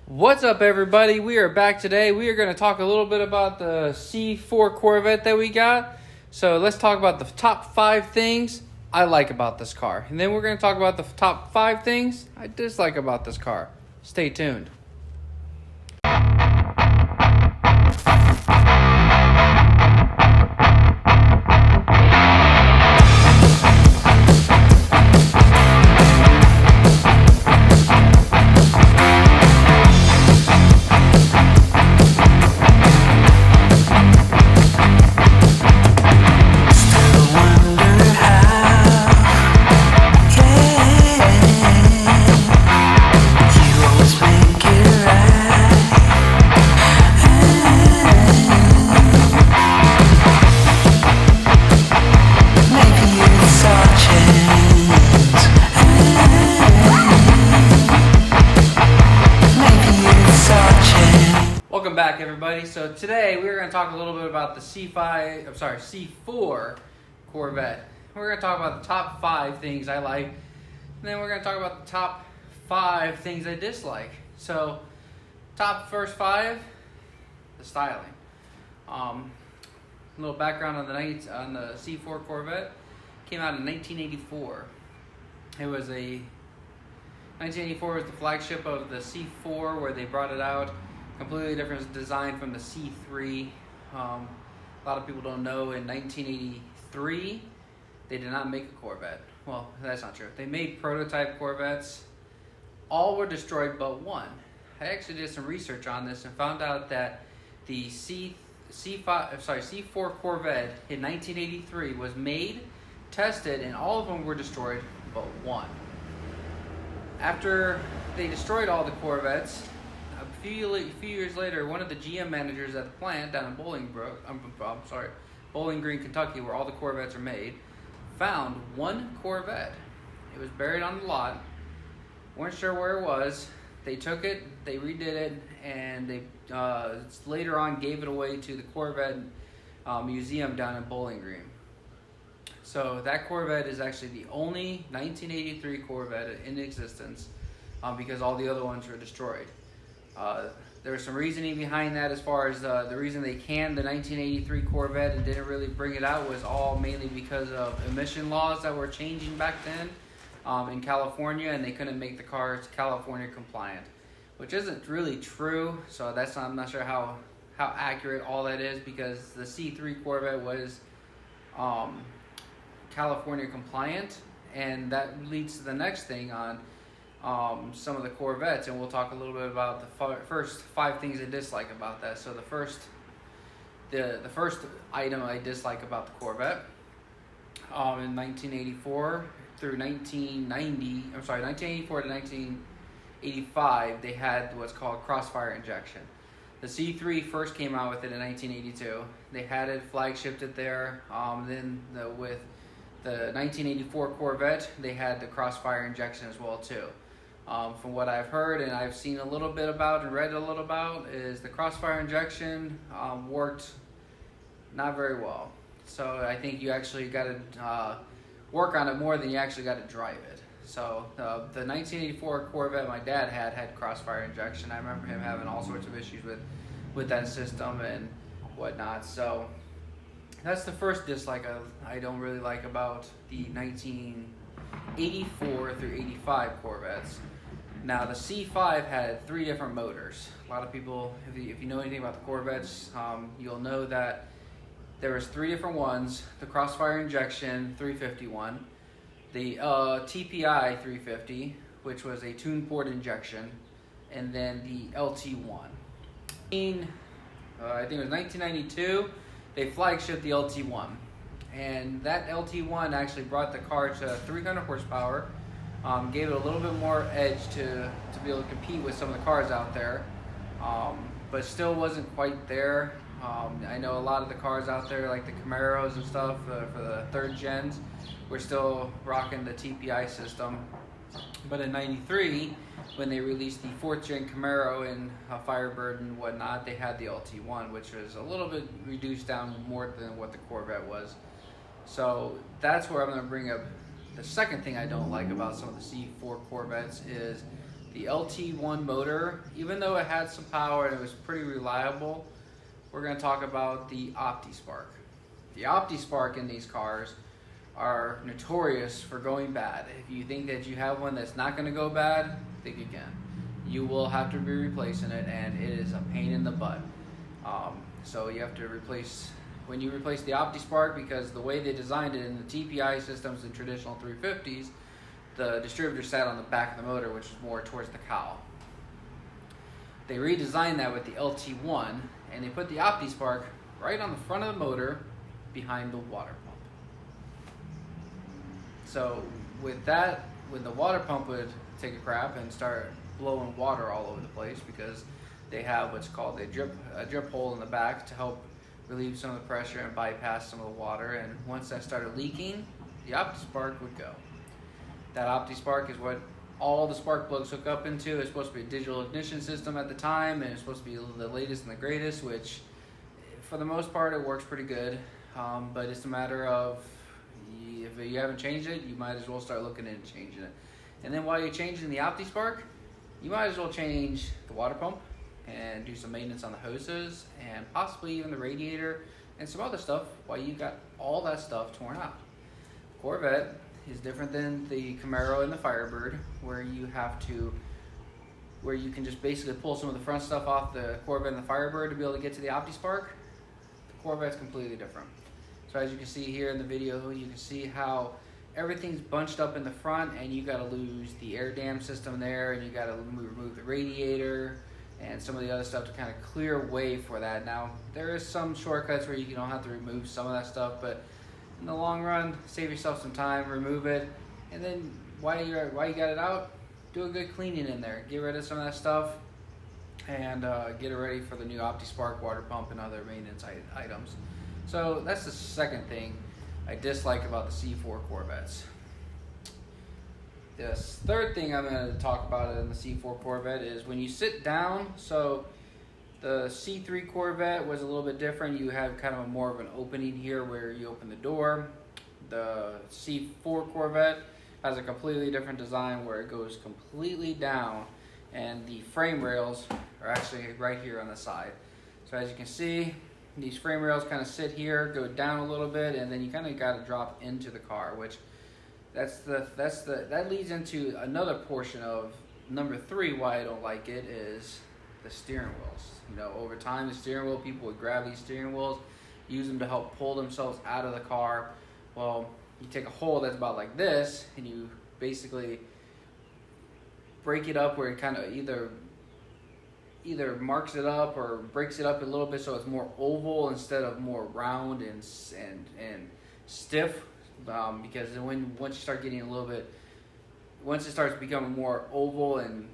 What's up, everybody? We are back today. We are going to talk a little bit about the C4 Corvette that we got. So let's talk about the top 5 things I like about this car. And then we're going to talk about the top 5 things I dislike about this car. Stay tuned. Welcome back, everybody. So today we're going to talk a little bit about the C4 Corvette. We're going to talk about the top 5 things I like, and then we're going to talk about the top 5 things I dislike. So, first 5, the styling. A little background on the C4 Corvette. Came out in 1984. 1984 was the flagship of the C4, where they brought it out. Completely different design from the C3. A lot of people don't know, in 1983, they did not make a Corvette. Well, that's not true. They made prototype Corvettes. All were destroyed but one. I actually did some research on this and found out that the C4 Corvette in 1983 was made, tested, and all of them were destroyed but one. After they destroyed all the Corvettes, a few years later, one of the GM managers at the plant down in Bowling Green, Kentucky, where all the Corvettes are made, found one Corvette. It was buried on the lot. Weren't sure where it was. They took it, they redid it, and they later on gave it away to the Corvette museum down in Bowling Green. So that Corvette is actually the only 1983 Corvette in existence, because all the other ones were destroyed. There was some reasoning behind that, as far as the reason they canned the 1983 Corvette and didn't really bring it out was all mainly because of emission laws that were changing back then in California, and they couldn't make the cars California compliant, which isn't really true. So I'm not sure how accurate all that is, because the C3 Corvette was California compliant, and that leads to the next thing on some of the Corvettes, and we'll talk a little bit about the first 5 things I dislike about that. So the first item I dislike about the Corvette, in 1984 to 1985, they had what's called Crossfire Injection. The C3 first came out with it in 1982. They had it, flagshipped it there. With the 1984 Corvette, they had the Crossfire Injection as well too. From what I've heard and I've seen a little bit about and read a little about, is the Crossfire Injection worked not very well. So I think you actually got to work on it more than you actually got to drive it. So the 1984 Corvette my dad had Crossfire Injection. I remember him having all sorts of issues with that system and whatnot. So that's the first dislike I don't really like about the 1984 through 85 Corvettes. Now the C5 had 3 different motors. A lot of people, if you know anything about the Corvettes, you'll know that there was 3 different ones: the Crossfire Injection 351, the TPI 350, which was a tune port injection, and then the LT1. I think it was 1992, they flagshipped the LT1. And that LT1 actually brought the car to 300 horsepower, gave it a little bit more edge to be able to compete with some of the cars out there, but still wasn't quite there. I know a lot of the cars out there, like the Camaros and stuff, for the 3rd gens, we're still rocking the TPI system. But in 93, when they released the 4th gen Camaro and Firebird and whatnot, they had the LT1, which was a little bit reduced down more than what the Corvette was. So that's where I'm going to bring up the second thing I don't like about some of the C4 Corvettes is The LT1 motor, even though it had some power and it was pretty reliable, we're going to talk about the OptiSpark. The OptiSpark in these cars are notorious for going bad. If you think that you have one that's not going to go bad, think again. You will have to be replacing it, and it is a pain in the butt. So you have to replace, when you replace the OptiSpark, because the way they designed it in the TPI systems and traditional 350s, the distributor sat on the back of the motor, which is more towards the cowl. They redesigned that with the LT1, and they put the OptiSpark right on the front of the motor behind the water pump. So with that, when the water pump would take a crap and start blowing water all over the place, because they have what's called a drip hole in the back to help relieve some of the pressure and bypass some of the water, and once that started leaking, the OptiSpark would go. That OptiSpark is what all the spark plugs hook up into. It's supposed to be a digital ignition system at the time, and it's supposed to be the latest and the greatest, which for the most part it works pretty good, but it's a matter of, if you haven't changed it, you might as well start looking into changing it. And then while you're changing the OptiSpark, you might as well change the water pump and do some maintenance on the hoses and possibly even the radiator and some other stuff while you got all that stuff torn out. Corvette is different than the Camaro and the Firebird, where you can just basically pull some of the front stuff off the Corvette and the Firebird to be able to get to the OptiSpark. The Corvette's completely different. So as you can see here in the video, you can see how everything's bunched up in the front, and you got to lose the air dam system there, and you got to remove the radiator and some of the other stuff to kind of clear way for that. Now, there is some shortcuts where you don't have to remove some of that stuff, but in the long run, save yourself some time, remove it, and then while you got it out, do a good cleaning in there. Get rid of some of that stuff and get it ready for the new OptiSpark water pump and other maintenance items. So that's the second thing I dislike about the C4 Corvettes. The third thing I'm going to talk about in the C4 Corvette is when you sit down. So the C3 Corvette was a little bit different. You have kind of more of an opening here where you open the door. The C4 Corvette has a completely different design where it goes completely down, and the frame rails are actually right here on the side. So as you can see, these frame rails kind of sit here, go down a little bit, and then you kind of got to drop into the car, which that leads into another portion of number 3 why I don't like it is the steering wheels. You know, over time, the steering wheel, people would grab these steering wheels, use them to help pull themselves out of the car. Well, you take a hole that's about like this, and you basically break it up where it kind of either marks it up or breaks it up a little bit so it's more oval instead of more round and stiff, because once you start getting once it starts becoming more oval and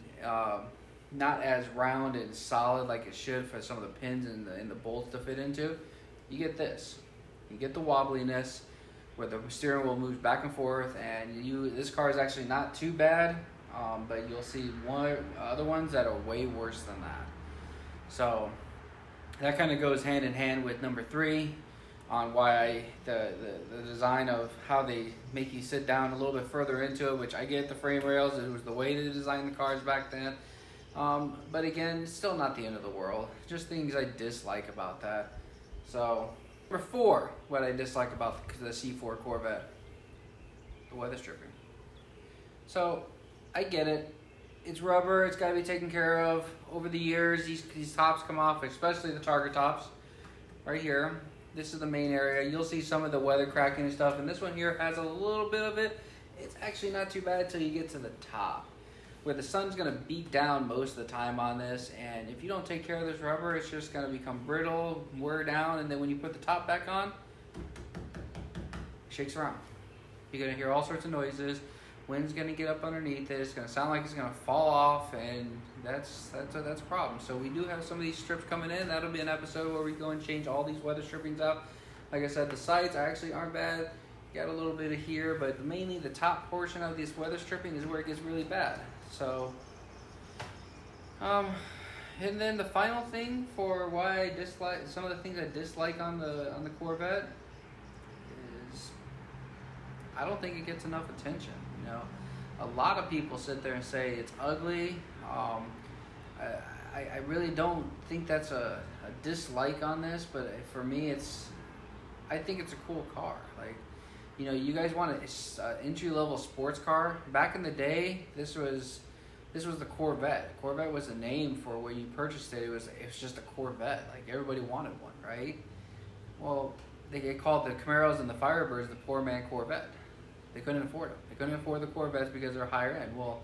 not as round and solid like it should for some of the pins and the bolts to fit into, you get this. You get the wobbliness where the steering wheel moves back and forth, and this car is actually not too bad. But you'll see other ones that are way worse than that. So that kind of goes hand in hand with number 3 on why the design of how they make you sit down a little bit further into it, which I get the frame rails. It was the way to design the cars back then. But again, it's still not the end of the world. Just things I dislike about that. So number 4, what I dislike about the C4 Corvette, the weather stripping. So I get it. It's rubber. It's got to be taken care of. Over the years, these tops come off, especially the target tops. Right here. This is the main area. You'll see some of the weather cracking and stuff. And this one here has a little bit of it. It's actually not too bad until you get to the top, where the sun's going to beat down most of the time on this. And if you don't take care of this rubber, it's just going to become brittle, wear down. And then when you put the top back on, it shakes around. You're going to hear all sorts of noises. Wind's going to get up underneath it. It's going to sound like it's going to fall off, and that's a problem. So we do have some of these strips coming in. That'll be an episode where we go and change all these weather strippings out. Like I said, the sides actually aren't bad. Got a little bit of here, but mainly the top portion of this weather stripping is where it gets really bad. So, and then the final thing for why I dislike some of the things I dislike on the Corvette is I don't think it gets enough attention. You know, a lot of people sit there and say it's ugly. I really don't think that's a dislike on this, but for me, I think it's a cool car. Like, you know, you guys want an entry-level sports car. Back in the day, this was the Corvette. Corvette was a name for when you purchased it. It was just a Corvette. Like, everybody wanted one, right? Well, they get called the Camaros and the Firebirds the poor man Corvette. They couldn't afford them. They couldn't afford the Corvettes because they're higher end. Well,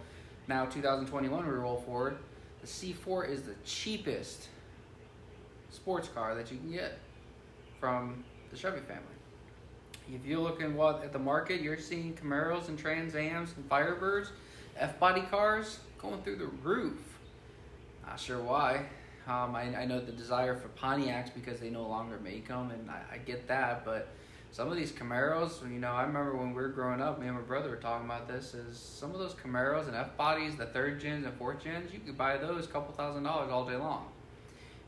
now 2021, we roll forward. The C4 is the cheapest sports car that you can get from the Chevy family. If you're looking at the market, you're seeing Camaros and Trans Ams and Firebirds, F-body cars going through the roof. Not sure why. I know the desire for Pontiacs because they no longer make them, and I get that, but some of these Camaros, you know, I remember when we were growing up, me and my brother were talking about this, is some of those Camaros and F-bodies, the 3rd gens and 4th gens, you could buy those a couple $1,000s all day long.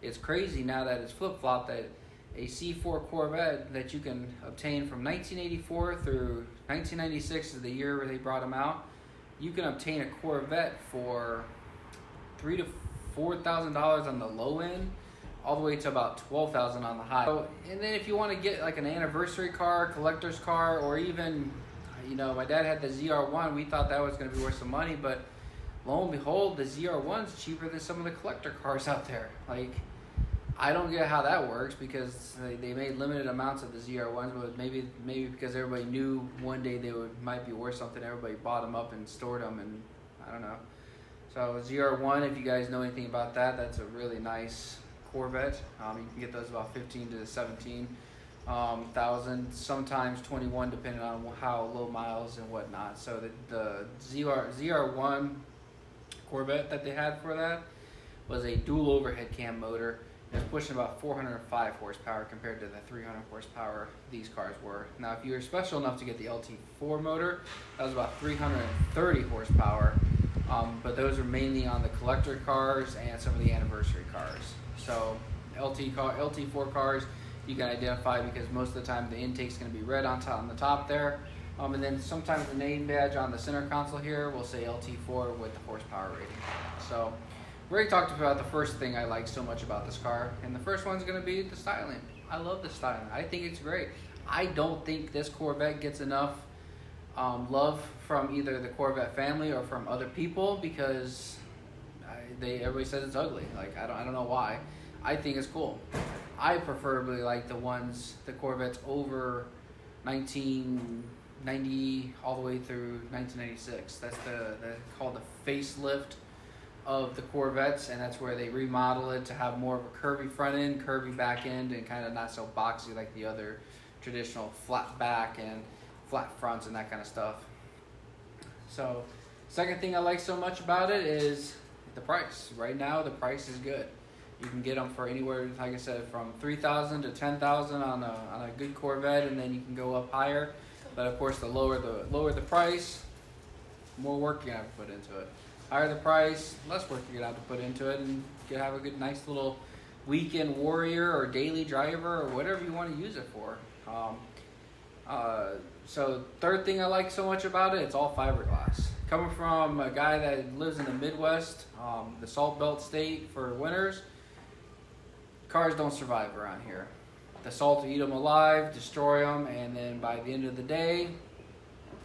It's crazy now that it's flip-flopped that a C4 Corvette that you can obtain from 1984 through 1996 is the year where they brought them out. You can obtain a Corvette for $3,000 to $4,000 on the low end, all the way to about $12,000 on the high. So, and then if you want to get like an anniversary car, collector's car, or even, you know, my dad had the ZR1. We thought that was going to be worth some money, but lo and behold, the ZR1's cheaper than some of the collector cars out there. Like, I don't get how that works because they made limited amounts of the ZR1s, but maybe because everybody knew one day they might be worth something, everybody bought them up and stored them, and I don't know. So ZR1, if you guys know anything about that, that's a really nice Corvette. You can get those about 15 to 17,000, sometimes 21, depending on how low miles and whatnot. So the ZR1 Corvette that they had for that was a dual overhead cam motor. It was pushing about 405 horsepower compared to the 300 horsepower these cars were. Now, if you were special enough to get the LT4 motor, that was about 330 horsepower. But those are mainly on the collector cars and some of the anniversary cars. So LT4 cars you can identify because most of the time the intake's going to be red on the top there. And then sometimes the name badge on the center console here will say LT4 with the horsepower rating. So we already talked about the first thing I like so much about this car, and the first one's going to be the styling. I love the styling. I think it's great. I don't think this Corvette gets enough love from either the Corvette family or from other people because everybody says it's ugly. Like, I don't know why. I think it's cool. I preferably like the Corvettes over 1990 all the way through 1996. That's called the facelift of the Corvettes, and that's where they remodel it to have more of a curvy front end, curvy back end, and kind of not so boxy like the other traditional flat back and flat fronts and that kind of stuff. So, second thing I like so much about it is the price. Right now, the price is good. You can get them for anywhere, like I said, from $3,000 to $10,000 on a good Corvette, and then you can go up higher. But of course, the lower the price, more work you're gonna have to put into it. Higher the price, less work you're gonna have to put into it, and you can have a good, nice little weekend warrior or daily driver or whatever you want to use it for. So third thing I like so much about it, it's all fiberglass. Coming from a guy that lives in the Midwest, the Salt Belt state for winters, cars don't survive around here. The salt will eat them alive, destroy them, and then by the end of the day,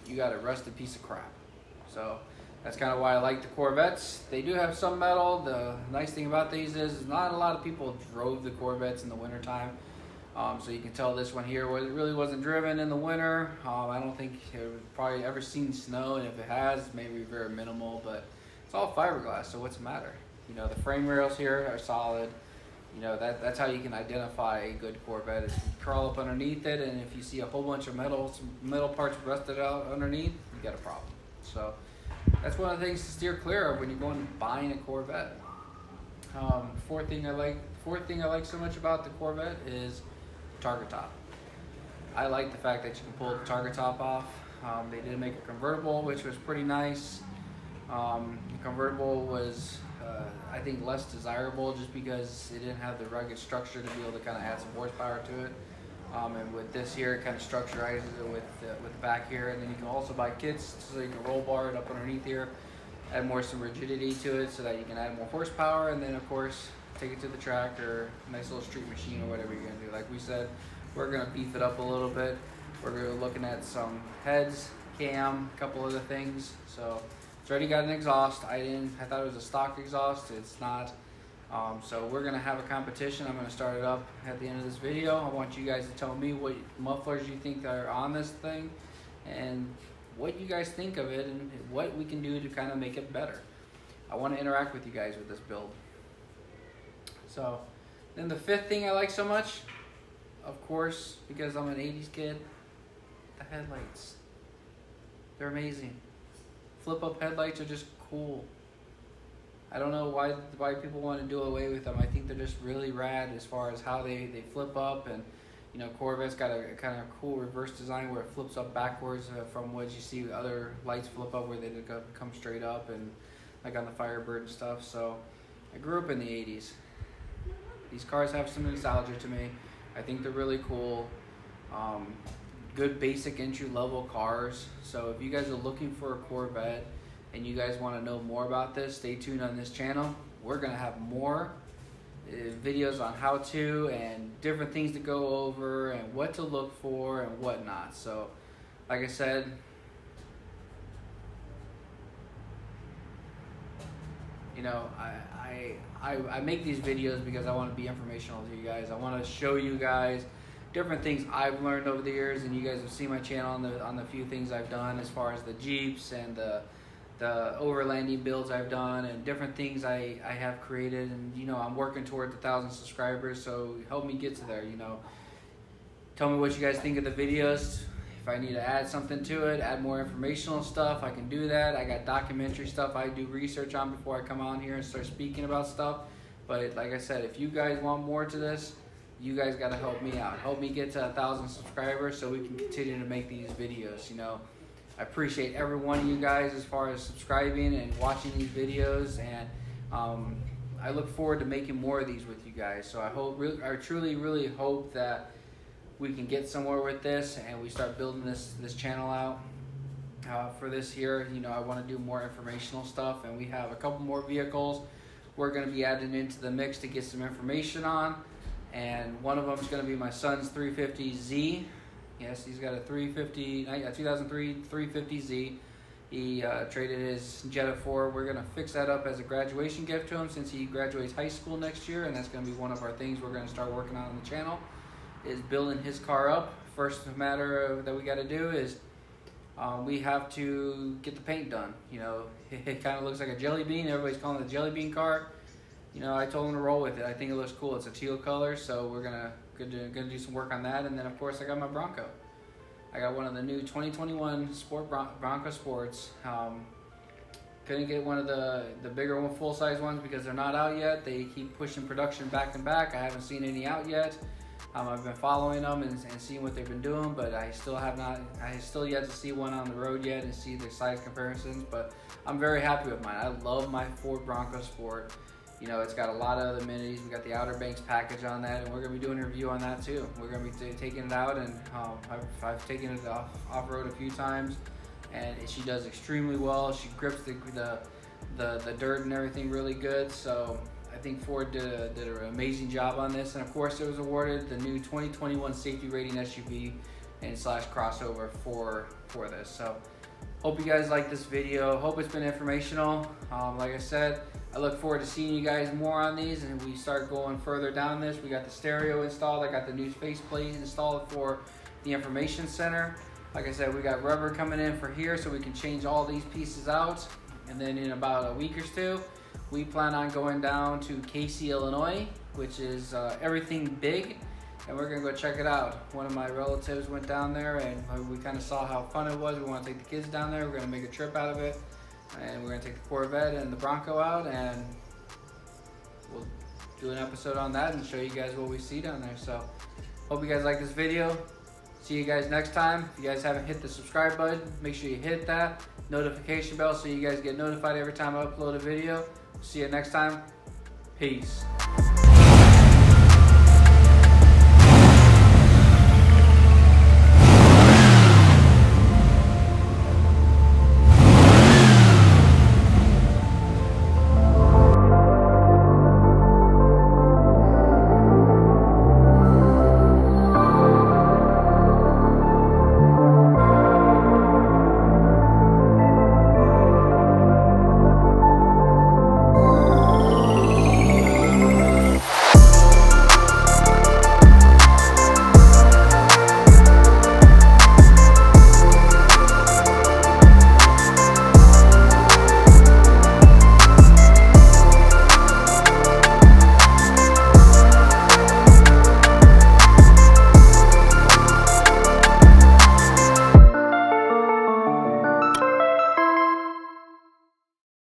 you got a rusted piece of crap. So that's kind of why I like the Corvettes. They do have some metal. The nice thing about these is not a lot of people drove the Corvettes in the wintertime. So you can tell this one here it really wasn't driven in the winter. I don't think it probably ever seen snow, and if it has, maybe very minimal, but it's all fiberglass, so what's the matter? You know, the frame rails here are solid. You know, that's how you can identify a good Corvette, is you crawl up underneath it, and if you see a whole bunch of metal parts rusted out underneath, you got a problem. So that's one of the things to steer clear of when you're going buying a Corvette. Fourth thing I like so much about the Corvette is target top. I like the fact that you can pull the target top off. They did make a convertible, which was pretty nice. The convertible was, I think, less desirable just because it didn't have the rugged structure to be able to kind of add some horsepower to it. And with this here, it kind of structurizes it with the back here. And then you can also buy kits so you can roll bar it up underneath here. add some rigidity to it so that you can add more horsepower, and then of course take it to the track or a nice little street machine or whatever you're gonna do. Like we said, we're gonna beef it up a little bit. We're looking at some heads, cam, a couple other things. So it's already got an exhaust. I thought it was a stock exhaust. It's not. So we're gonna have a competition. I'm gonna start it up at the end of this video. I want you guys to tell me what mufflers you think are on this thing and what you guys think of it and what we can do to kind of make it better. I want to interact with you guys with this build. So then the fifth thing I like so much, of course, because I'm an 80s kid, the headlights. They're amazing. Flip up headlights are just cool. I don't know why people want to do away with them. I think they're just really rad as far as how they flip up, and you know, Corvette's got a kind of cool reverse design where it flips up backwards from what you see other lights flip up where they come straight up, and like on the Firebird and stuff. So I grew up in the 80s. These cars have some nostalgia to me. I think they're really cool. Good basic entry level cars. So if you guys are looking for a Corvette and you guys want to know more about this, stay tuned on this channel. We're gonna have more videos on how to and different things to go over and what to look for and whatnot. So like I said, you know, I make these videos because I want to be informational to you guys. I want to show you guys different things I've learned over the years, and you guys have seen my channel on the few things I've done as far as the Jeeps and the overlanding builds I've done and different things I have created. And you know, I'm working towards 1,000 subscribers, so help me get to there. You know, tell me what you guys think of the videos. If I need to add something to it, add more informational stuff, I can do that. I got documentary stuff I do research on before I come on here and start speaking about stuff. But like I said, if you guys want more to this, you guys got to help me out. Help me get to 1,000 subscribers so we can continue to make these videos. You know, I appreciate every one of you guys as far as subscribing and watching these videos, and I look forward to making more of these with you guys. So I truly, really hope that we can get somewhere with this and we start building this channel out. For this year, you know, I want to do more informational stuff, and we have a couple more vehicles we're going to be adding into the mix to get some information on. And one of them is going to be my son's 350Z. Yes, he's got a 2003 350Z. He traded his Jetta for. We're going to fix that up as a graduation gift to him since he graduates high school next year, and that's going to be one of our things we're going to start working on the channel, is building his car up. First matter that we got to do is we have to get the paint done. You know, it kind of looks like a jelly bean. Everybody's calling it a jelly bean car. You know, I told him to roll with it. I think it looks cool. It's a teal color, so we're gonna do some work on that. And then of course I got my Bronco. I got one of the new 2021 Bronco Sports. Couldn't get one of the bigger one, full-size ones because they're not out yet. They keep pushing production back and back. I haven't seen any out yet. I've been following them and seeing what they've been doing, but I still yet to see one on the road yet and see the size comparisons. But I'm very happy with mine. I love my Ford Bronco Sport. You know, it's got a lot of other amenities. We got the Outer Banks package on that, and we're gonna be doing a review on that too. We're gonna be taking it out, and I've taken it off-road a few times, and she does extremely well. She grips the dirt and everything really good. So I think Ford did an amazing job on this. And of course, it was awarded the new 2021 safety rating SUV and / crossover for this. So hope you guys like this video. Hope it's been informational. Like I said, I look forward to seeing you guys more on these, and we start going further down this. We got the stereo installed. I got the new faceplate installed for the information center. Like I said, we got rubber coming in for here so we can change all these pieces out. And then in about a week or two, we plan on going down to Casey, Illinois, which is everything big, and we're gonna go check it out. One of my relatives went down there, and we kind of saw how fun it was. We want to take the kids down there. We're gonna make a trip out of it, and we're gonna take the Corvette and the Bronco out, and we'll do an episode on that and show you guys what we see down there. So hope you guys like this video. See you guys next time. If you guys haven't hit the subscribe button, make sure you hit that notification bell so you guys get notified every time I upload a video. See you next time. Peace.